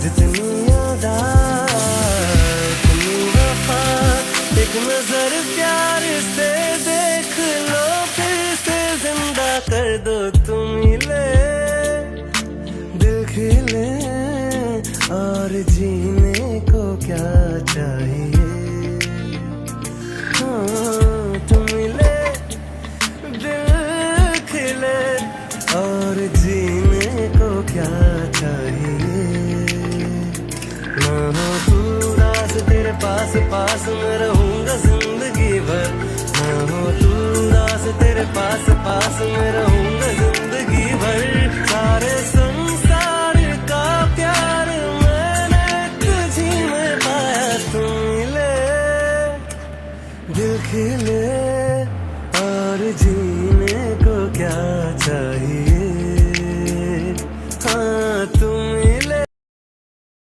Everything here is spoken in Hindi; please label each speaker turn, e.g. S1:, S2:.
S1: जितनी अदा इतनी वफा, एक नजर प्यार से देख लो, फिर से जिंदा कर दो तुम मिले, दिल खिले और जीने को क्या चाहिए। हाँ, तुम मिले, दिल खिले और जीने को क्या चाहिए। ना हो तू राज तेरे पास पास मैं रहूंगा जिंदगी भर, ना हो तू राज तेरे पास पास मैं रहूंगा